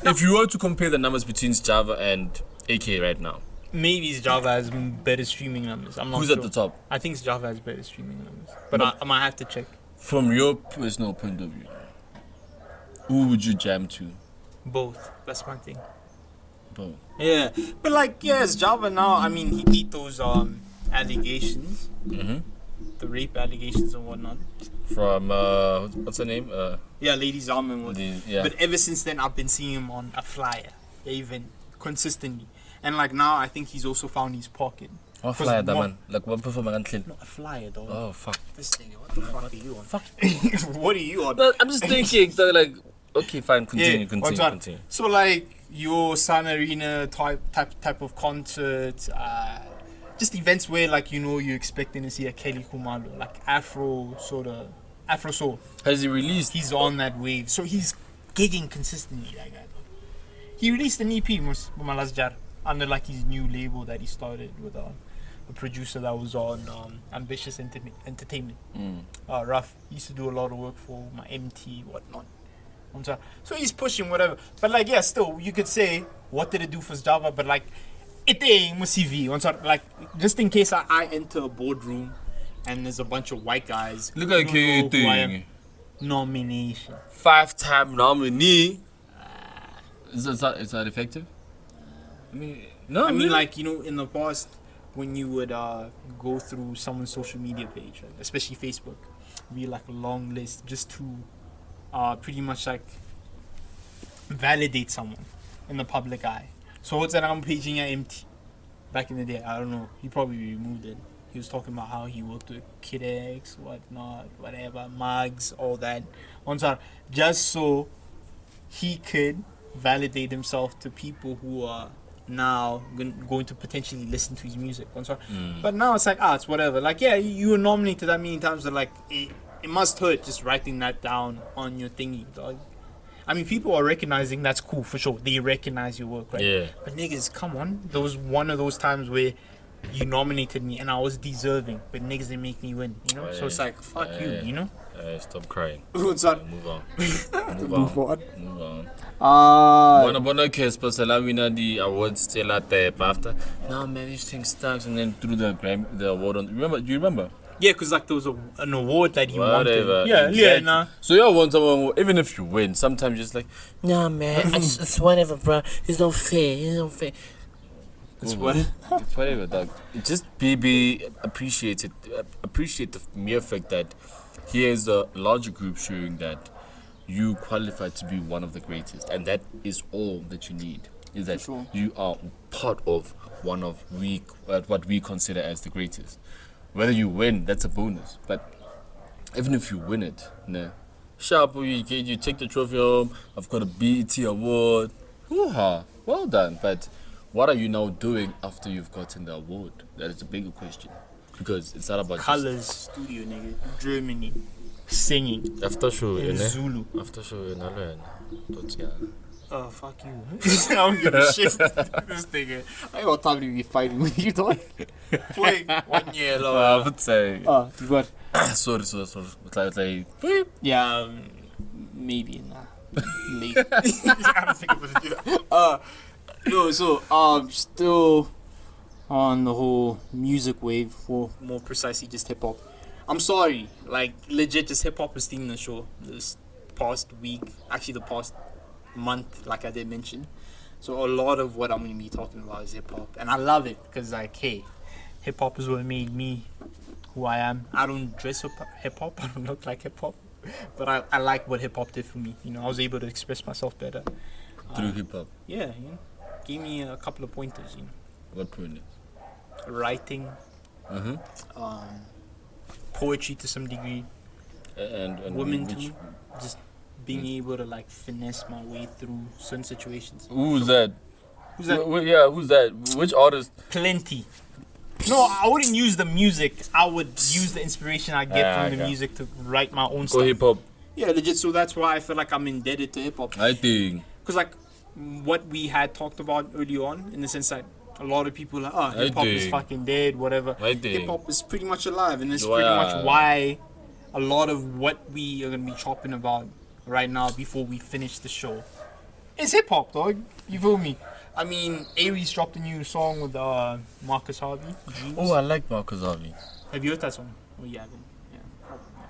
No. If you were to compare the numbers between Java and AK right now, maybe Java has better streaming numbers. I'm not Who's sure. at the top? I think Java has better streaming numbers, but I might have to check. From your personal point of view, who would you jam to? Both. That's my thing. Both. Yeah, but like yes, Java now. I mean, he beat those allegations, the rape allegations and whatnot. From what's her name? Yeah, Lady Zalman was. Yeah. But ever since then, I've been seeing him on a flyer, even consistently. And like now, I think he's also found his pocket. What flyer, that man? Like one performer can Not a flyer, though. Oh fuck! This nigga, what the fuck are you on? Fuck. What are you on? No, I'm just thinking. So like, okay, fine, continue. So like your Sun Arena type of concert, just events where like you're expecting to see a Kelly Kumalo, like Afro soul. Has he released? He's on that wave, so he's gigging consistently. That guy. He released an EP, Mumalasjar, under like his new label that he started with a producer that was on Ambitious Entertainment. Rough. He used to do a lot of work for my MT, whatnot. So he's pushing whatever. But like yeah, still you could say what did it do for Java? But like it ain't CV. Like just in case I enter a boardroom and there's a bunch of white guys. Look at you nomination. 5-time nominee. Is that effective? I mean, no. I mean, like in the past, when you would go through someone's social media page, right, especially Facebook, be like a long list just to pretty much like validate someone in the public eye. So what's that? I'm paging empty. Back in the day, I don't know. He probably removed it. He was talking about how he worked with Kid X, whatnot, whatever, mugs, all that. Just so he could validate himself to people who are now going to potentially listen to his music. But now it's like, it's whatever. Like, yeah, you were nominated that many times, but like, it must hurt just writing that down on your thingy, dog. I mean, people are recognizing that's cool for sure. They recognize your work, right? Yeah. But niggas, come on. There was one of those times where you nominated me and I was deserving, but niggas didn't make me win, So it's like, fuck you, Stop crying. What's up? Move on. Move on. Bona case, but I win the awards still at the after. No man, this thing sucks, and then through the award on. Do you remember? Yeah, because like there was an award that he Whatever. wanted. Yeah, exactly. yeah, nah. So you want someone who, even if you win, sometimes you're just like, nah, man, it's whatever, bro. It's not fair. It's not fair. It's what? It's whatever, dog. Just be appreciated. Appreciate the mere fact that here's a larger group showing that you qualify to be one of the greatest, and that is all that you need. Is that sure. you are part of one of what we consider as the greatest. Whether you win, that's a bonus. But even if you win it, nah, sharp, you take the trophy home. I've got a BET award. Hoo-ha, well done. But what are you now doing after you've gotten the award? That is a bigger question. Because it's not about Colors Studio, nigga. Germany. Singing. After show, in Zulu. After show, Oh, fuck you. I don't give a shit. This nigga. I got time to be fighting with you, dog. Playing 1 year, low. I would say. Oh, what? Sorry. It's like, yeah, maybe, nah. Maybe. I don't think I'm gonna do that. Still on the whole music wave, or more precisely just hip hop. I'm sorry, like legit, just hip hop is stealing the show this past week, actually the past month, like I did mention. So a lot of what I'm gonna be talking about is hip hop, and I love it because like, hey, hip hop is what made me who I am. I don't dress up hip hop, I don't look like hip hop, but I like what hip hop did for me. You know, I was able to express myself better through hip hop. Yeah, you know, gave me a couple of pointers. You know, What pointers? Writing, poetry to some degree, and women too. Just being able to like finesse my way through certain situations. Who's that? Who's that? Who's that? Which artist? Plenty. No, I wouldn't use the music. I would use the inspiration I get from the music to write my own stuff. Hip hop. Yeah, legit. So that's why I feel like I'm indebted to hip hop. I think. Because like what we had talked about early on, in the sense that a lot of people are like, oh, hip hop is fucking dead, whatever. Hip hop is pretty much alive, and it's pretty much why a lot of what we are gonna be chopping about right now before we finish the show is hip hop, dog. You feel me? I mean, Aries dropped a new song with Marcus Harvey. Dreams. Oh, I like Marcus Harvey. Have you heard that song? Oh, you haven't. Yeah, probably not.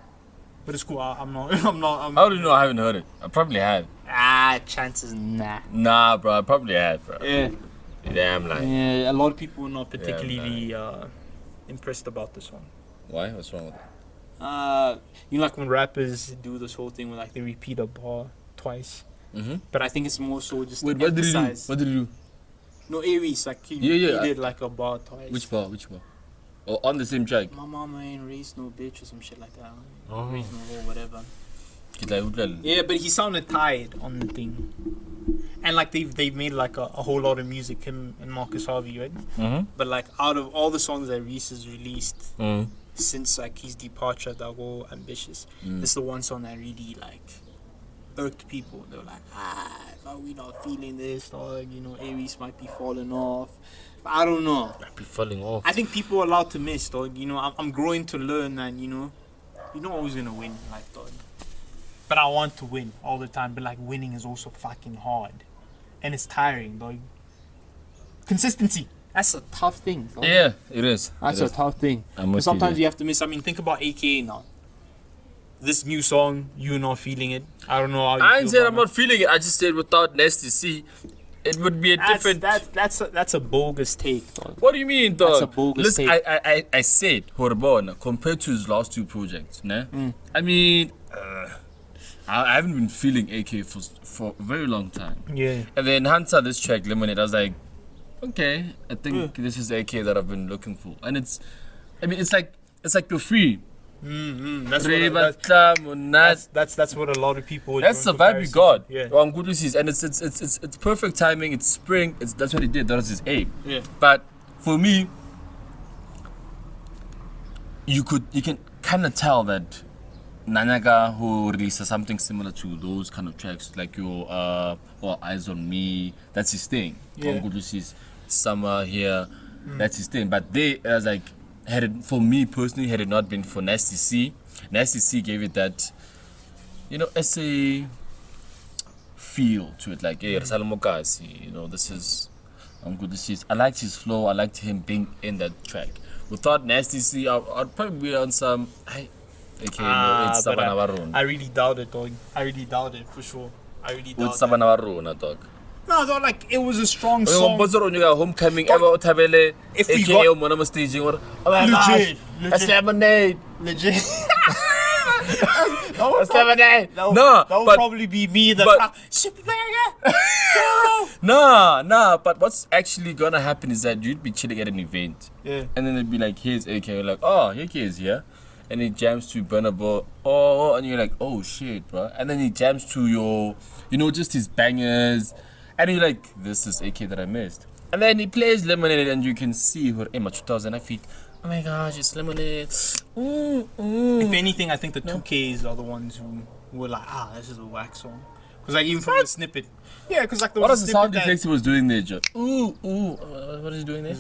But it's cool. I'm not. How do you know I haven't heard it? I probably have. Chances nah. Nah, bro. I probably have, bro. Yeah. Damn, like. Yeah, a lot of people were not particularly impressed about the song. Why? What's wrong with it? You know, like when rappers do this whole thing where like they repeat a bar twice. But I think it's more so just. Wait, what did he do? What did he do? No, Aries, like he did like a bar twice. Which bar? Or on the same track? My mama ain't raised no bitch or some shit like that. Raised no hoe, whatever. Yeah, but he sounded tired on the thing. And like they've made like a whole lot of music, him and Marcus Harvey, right? But like out of all the songs that Reese has released since like his departure, that whole Ambitious, this is the one song that really like irked people. They were like, but we not feeling this, dog. You know, Aries might be falling off. But I don't know. Might be falling off. I think people are allowed to miss, dog. You know, I'm growing to learn that, you know, you're not always gonna win in life, dog. But I want to win all the time. But like winning is also fucking hard, and it's tiring, dog. Consistency. That's a tough thing, dog. Yeah, it is. That's a tough thing. But sometimes you have to miss. I mean, think about AKA now. This new song, you're not feeling it. I don't know how you I ain't feel said I'm not feeling it. I just said without Nasty C, it would be a different. That's a bogus take, dog. What do you mean, dog? That's a bogus take. I said Horrible compared to his last two projects, nah? I mean, I haven't been feeling AK for a very long time. Yeah. And then Hunter, this track Lemonade, I was like, okay, I think this is the AK that I've been looking for, and it's like you're free. That's what a lot of people. That's the vibe we got. Yeah. On good disease, and it's perfect timing. It's spring. That's what he did. That was his aim. Yeah. But for me, you can kind of tell that Nanyaga, who releases something similar to those kind of tracks, like your or Eyes on Me, that's his thing. Yeah. On good disease, Summer here, that's his thing. But as like. For me personally, had it not been for Nasty C gave it that, you know, essay feel to it. Like, hey, you know, this is, I'm good to see. I liked his flow. I liked him being in that track. Without Nasty C, I'd probably be on some. Okay, no, it's but Sabana I really doubt it, dog. I really doubt it for sure. I really doubt it. What's Sabana Varuna, dog? No, dog, like it was a strong song. Homecoming ever Tabele. If we got Monoma staging or legit, a lemonade. legit. No, That would probably be me. Super banger. Nah. But what's actually gonna happen is that you'd be chilling at an event, Yeah. and then it'd be like, here's AK. You're like, oh, AK is here, and he jams to Burna Boy. Oh, and you're like, oh shit, bro. And then he jams to your, just his bangers, and you're like, this is AK that I missed. And then he plays Lemonade, and you can see her Emma 2000 feet. Oh my gosh, it's Lemonade. If anything, I think the 2Ks are the ones who were like, this is a whack song. Because like even from the snippet. Yeah, because like what was the sound effects he was doing there, Joe? What is he doing there?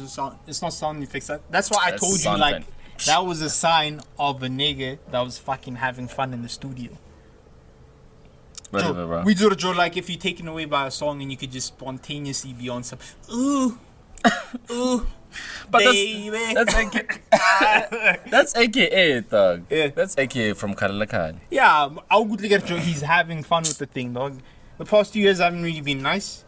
It's not sound effects. That's why I told you like that was a sign of a nigga that was fucking having fun in the studio. Whatever, bro. We do the Joe, like if you're taken away by a song and you could just spontaneously be on some ooh. But baby. that's AKA. That's AKA, dog. Yeah. That's AKA from Karalakan. Yeah, I'll good look at Joe. He's having fun with the thing, dog. The past 2 years haven't really been nice.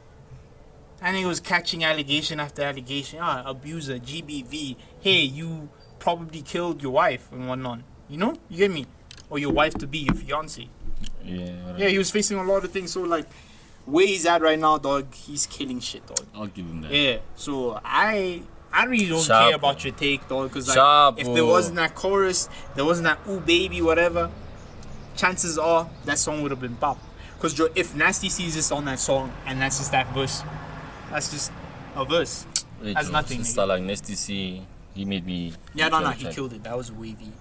And he was catching allegation after allegation. Abuser, GBV. Hey, you probably killed your wife and whatnot. You get me? Or your wife to be, your fiance. Yeah. Yeah, he was facing a lot of things. So like, where he's at right now, dog, he's killing shit, dog. I'll give him that. Yeah. So I really don't care about your take, dog. Because like, if there wasn't that chorus, there wasn't that ooh baby, whatever, chances are that song would have been pop. Because if Nasty sees this on that song and that's just that verse, that's just a verse. That's nothing. It's like Nasty C. He made me. Yeah, he killed it. That was a wavy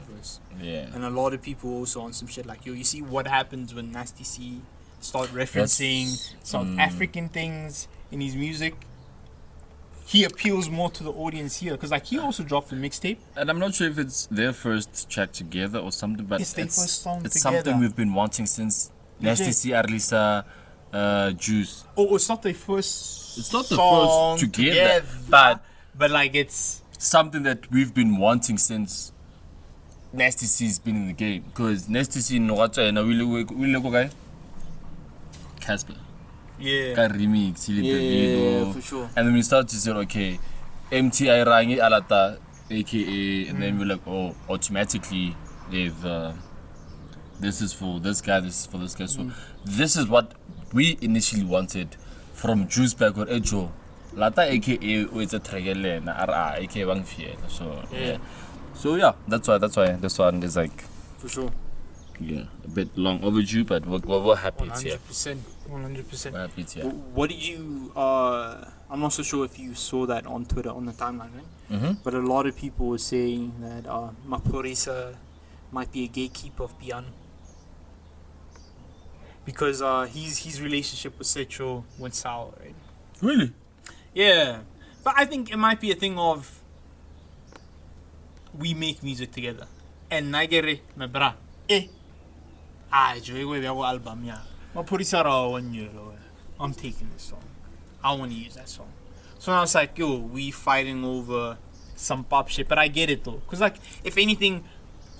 verse. Yeah. And a lot of people also on some shit like, you see what happens when Nasty C start referencing South African things in his music. He appeals more to the audience here because like he also dropped a mixtape. And I'm not sure if it's their first track together or something, but it's their first song it's together. Something we've been wanting since Nasty C, Arlisa, Juice. Oh, it's not their first. It's not the song first together, but like it's something that we've been wanting since Nasty C's been in the game. Because Nasty C, we guy Casper. Yeah. Remix, Davido, for sure. And then we start to say, okay, MTI Rangi Alata, aka, and then we're like, oh, automatically they've this is for this guy, this is for this guy. So this is what we initially wanted from Juice Back or Ejo. Lata aka it's a tragele na ara aka bang fiel. So yeah. So yeah, that's why this one is like for sure. Yeah, a bit long overdue, but we're happy it's here. 100%. We're happy it's here. What did you I'm not so sure if you saw that on Twitter on the timeline, right? But a lot of people were saying that Maphorisa might be a gatekeeper of piano. Because his relationship with Setcho went sour, right? Really? Yeah. But I think it might be a thing of we make music together. And Nagere, my bra. Album, yeah. I'm taking this song. I want to use that song. So now it's like, we fighting over some pop shit. But I get it though. Because like, if anything,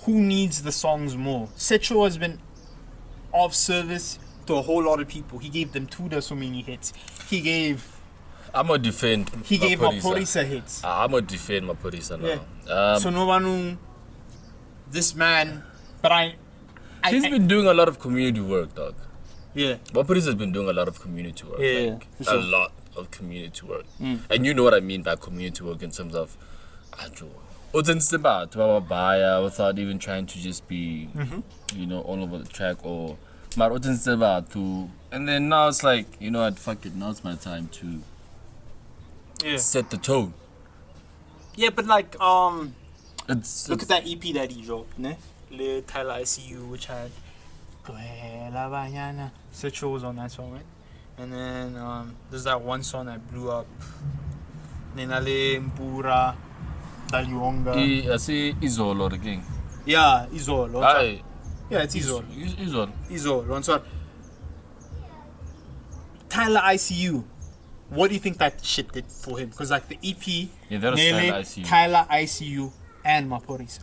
who needs the songs more? Setcho has been of service to a whole lot of people. He gave them so many hits. He gave Maphorisa hits. I'm gonna defend Maphorisa now. So no one, this man, but he's been doing a lot of community work, dog. Yeah. Maphorisa has been doing a lot of community work. Yeah, like, a lot of community work. And you know what I mean by community work in terms of without even trying to just be all over the track or and then now it's like, you know what, fuck it, now it's my time to set the tone. Yeah, but like look it's at that EP that he dropped, ne? Le Tyler ICU, which had Setcho was on that song, right? And then there's that one song that blew up. Nenale Mpura Daliwonga. I see Izolo again. Yeah, Izolo. Yeah, it's Izolo. One song. Tyler ICU. what do you think that shit did for him? Because like the EP, Yeah, that was Nele, Tyler ICU. Tyler ICU, and Maphorisa.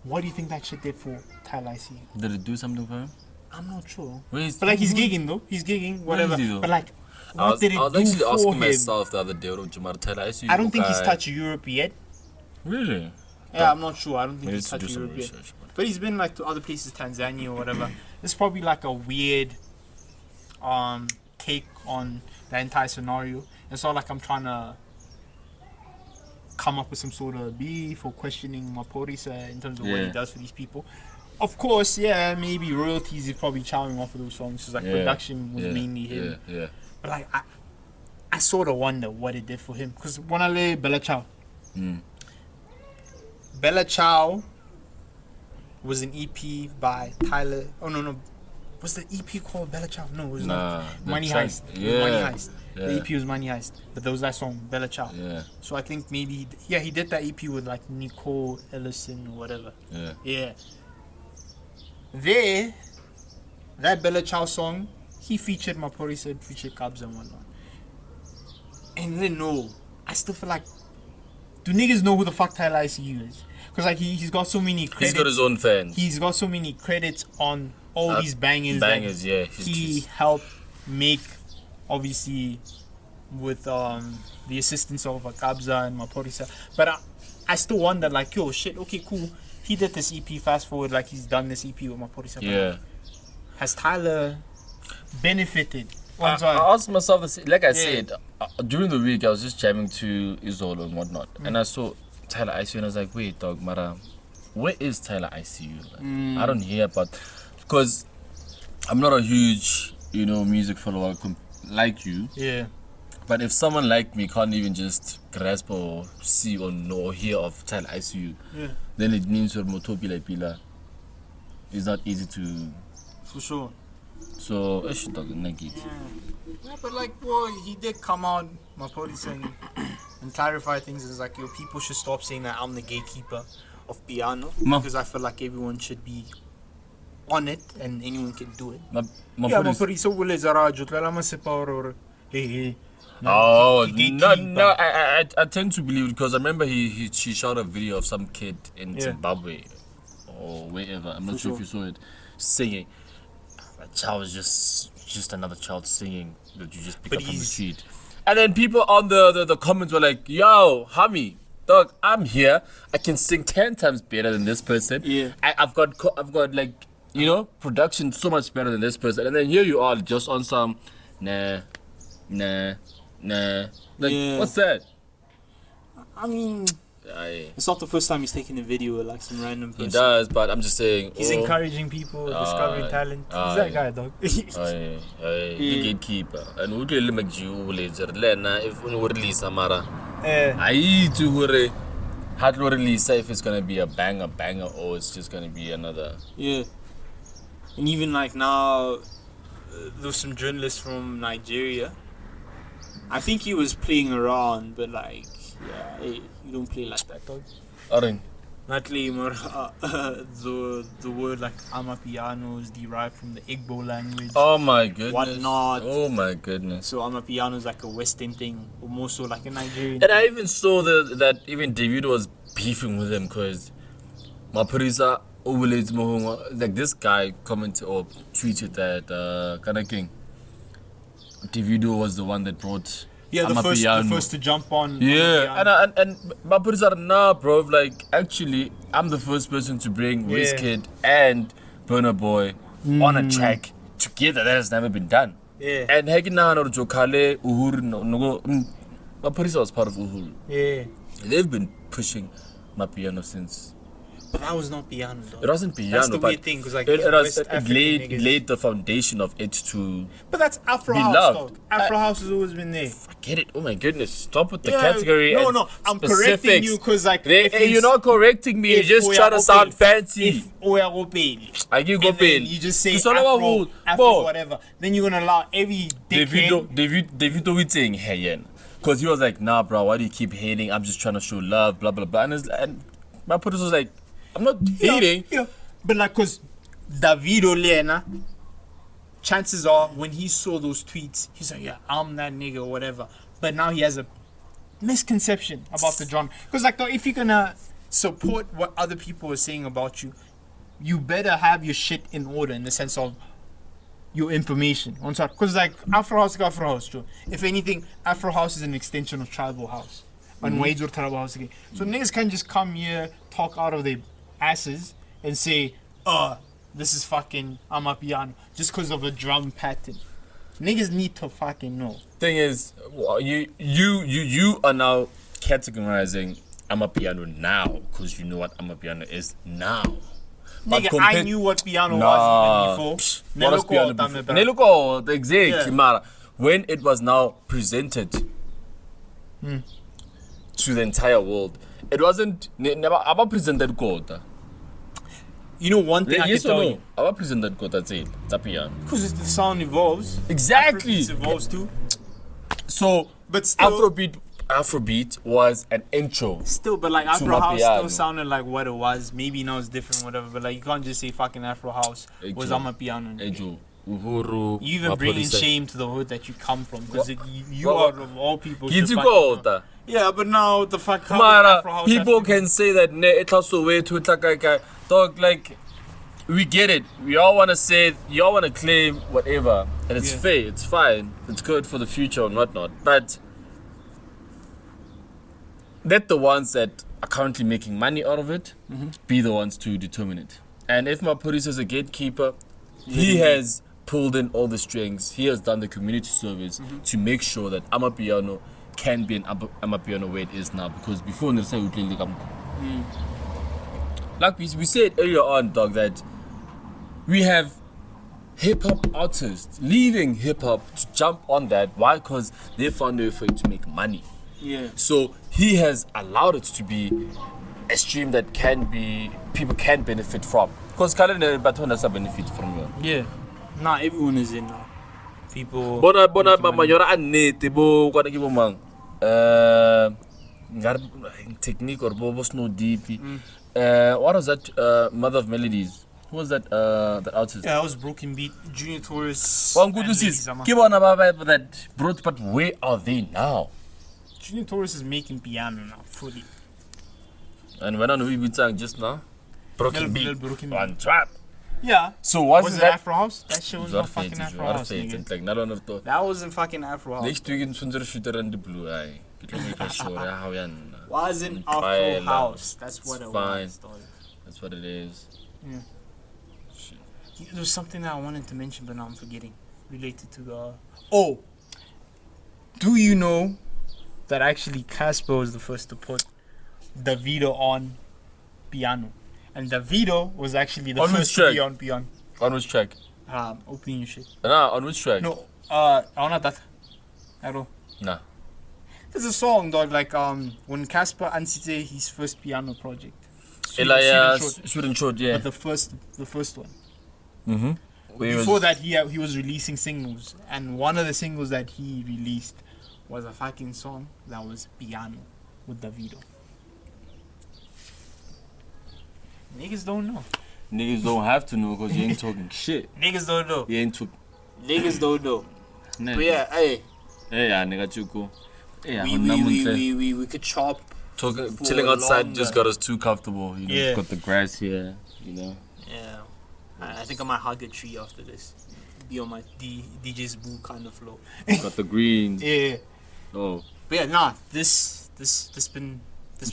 What do you think that shit did for Tyler ICU? Did it do something for him? I'm not sure. Where's But like he's gigging though. He's gigging, whatever. he though? But like, I what was did it do actually for asking him? myself the other day, I don't think he's touched Europe yet. Really? Yeah, I'm not sure. I don't think We he's need to do touched some Europe yet. research. But he's been like to other places, Tanzania or whatever. It's probably like a weird take on the entire scenario. It's not like I'm trying to come up with some sort of beef or questioning Maphorisa in terms of what he Yeah. does for these people. Of course, yeah, maybe royalties is probably chowing off of those songs. Cause like production was mainly him. Yeah. But like I sort of wonder what it did for him. Because when I lay Bella Ciao. Bella Ciao was an EP by Tyler. Oh no. Was the EP called Bella Ciao? No, it was not. the Money track- Heist. It was yeah, Money Heist. The yeah. EP was Money Heist. But there was that song, Bella Ciao. Yeah. So I think maybe, he did that EP with like Nicole Ellison or whatever. Yeah. There, that Bella Ciao song, he featured Maphorisa, featured Tebza and whatnot. And then no, I still feel like, do niggas know who the fuck Tyler ICU is? Because like he's got so many credits. He's got his own fans. He's got so many credits on all these bangers. Bangers, that yeah. He helped make, obviously, with the assistance of Tebza and Maphorisa. But I still wonder, like, yo, shit, okay, cool. He did this EP, fast forward, like he's done this EP with Maphorisa. Yeah. Has Tyler benefited? I asked myself this, like I said, during the week I was just jamming to Izolo and whatnot, and I saw Tyler ICU and I was like, wait, dog, Mara, where is Tyler ICU? Like, I don't hear about, because I'm not a huge, music follower like you. Yeah. But if someone like me can't even just grasp or see or know or hear of Tyler ICU, then it means your Motopila Pila is not easy to. For sure. So, I should talk naked. Yeah, but like, well, he did come out, Maphorisa, and clarify things. It's like, yo, people should stop saying that I'm the gatekeeper of piano, because I feel like everyone should be on it and anyone can do it. Yeah, Maphorisa will zarajo tlela maseparo. Hey. Oh no! I tend to believe, because I remember she shot a video of some kid in Zimbabwe or wherever. I'm not sure if you saw it, singing. That child was just another child singing that you just pick up from the street. And then people on the comments were like, "Yo, homie, dog, I'm here. I can sing 10 times better than this person. Yeah, I've got like production so much better than this person. And then here you are just on some nah. Like, what's that? I mean, it's not the first time he's taking a video with like some random person. He does, but I'm just saying. He's encouraging people, discovering talent. He's that guy, dog. The gatekeeper. And we really make you later. If we release Amara, I to hard release if it's gonna be a banger, or it's just gonna be another. Yeah. And even like now, there's some journalists from Nigeria. I think he was playing around, but like, hey, you don't play like that, dog. Not the word like Amapiano is derived from the Igbo language. Oh my goodness. Whatnot. Oh my goodness. So Amapiano is like a Western thing, or more so like a Nigerian. And I even saw that even Davido was beefing with him, because Maphorisa like this guy commented or tweeted that Kana King Davido was the one that brought the first to jump on. Yeah, and Maphorisa, nah, bro. Like, actually, I'm the first person to bring Wizkid and Burna Boy on a track together. That has never been done. Yeah. And Hegina or Jokale, Uhuru, Maphorisa was part of Uhuru. Yeah. They've been pushing Amapiano since. But that was not piano, though. It wasn't piano, that's the but weird thing, because like it laid the foundation of it to. But that's Afro be House, loved. dog. Afro House has always been there. Forget it. Oh my goodness! Stop with the category. No, I'm correcting you, because like you're not correcting me. You're just trying to sound fancy. If Oya Pay, I give go pay. You just say Afro, whatever. Then you're gonna allow every Davido with saying hey, because he was like, nah, bro, why do you keep hating? I'm just trying to show love, blah blah blah. And my producer was like, I'm not hating. But like, because Davido Lena, chances are when he saw those tweets, he's like, yeah, I'm that nigga or whatever. but now he has a misconception about the genre. Because like, if you're gonna support what other people are saying about you, you better have your shit in order in the sense of your information on top. Because like Afro House, too. If anything, Afro House is an extension of Tribal House. And Wade's or Tribal House again. So niggas can't just come here, talk out of their asses, and say, this is fucking Amapiano, just because of a drum pattern. Niggas need to fucking know. Thing is, you are now categorizing Amapiano now because you know what Amapiano is now. Nigga, I knew what piano was even before. Neluko, exactly, Mara. When it was now presented to the entire world, it wasn't never presented Kota. You know one thing I can tell you. Our presented Kota it's piano. Because the sound evolves. Exactly. Afrobeat evolves too. So, but still, Afrobeat was an intro. Still, but like Afro House still sounded like what it was. Maybe now it's different, whatever. But like you can't just say fucking Afro House was Amapiano. Uhuru. You even bringing shame to the hood that you come from, because you are of all people. Yeah, but now the fuck. People can say that it also way to dog. Like, we get it. We all want to say, you all want to claim whatever, and it's fair. It's fine. It's good for the future and whatnot. But let the ones that are currently making money out of it be the ones to determine it. And if Maphorisa is a gatekeeper, he has pulled in all the strings. He has done the community service to make sure that Amapiano can be an Amapiano where it is now. Because before like we said earlier on, dog, that we have hip-hop artists leaving hip-hop to jump on that. Why? Because they found a way to make money. Yeah. So he has allowed it to be a stream that people can benefit from. Because Kalender Baton has a benefit from it. Yeah. Nah, everyone is in now. People. Bona mama yora anete bo kwa ki bomang. Technique or bobos no deep. What was that Mother of Melodies? Who was that that artist? Yeah, that was Broken Beat, Junior Taurus. One good to see. Keep on about that brought, but where are they now? Junior Taurus is making piano now, fully. And when we been saying just now, Broken Beat, one trap. Yeah. So was it Afro House? That shit was not fucking Afro House. That wasn't fucking Afro House. Next week in Sundar Shooter and the Blue Eye. Wasn't Afro House. That's what it was. That's what it is. Yeah. Shit. There was something that I wanted to mention, but now I'm forgetting. Related to the. Do you know that actually Casper was the first to put Davido on piano? And Davido was actually the first to be on piano. On which track? Opening your shit. Nah, on which track? No, not that. At all. Nah. There's a song, dog, like when Casper answered his first piano project. Sweden Short, yeah. But the first one. Mm-hmm. Before that, he was releasing singles, and one of the singles that he released was a fucking song that was piano with Davido. Niggas don't know. Niggas don't have to know because you ain't talking shit. Niggas don't know. You ain't talking. Niggas don't know. But yeah, hey. Hey, nigga, chuku. We could chop. Chilling outside just got us too comfortable. You know, we've got the grass here. You know. Yeah. I think I might hug a tree after this. Be on my DJ's Boo kind of flow. Got the greens. Yeah. Oh. But yeah, nah. This been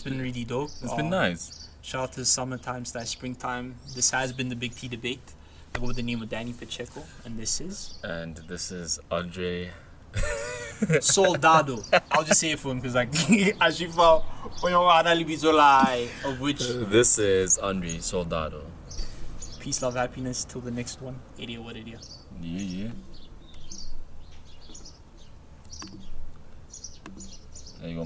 really dope. It's been nice. Shout out to summertime/springtime. This has been the Big T debate. I go with the name of Danny Pacheco, and this is Andre Soldado. I'll just say it for him because like Ashifa of which this is Andre Soldado. Peace, love, happiness till the next one. Idiot what idiot. Yeah. There you go.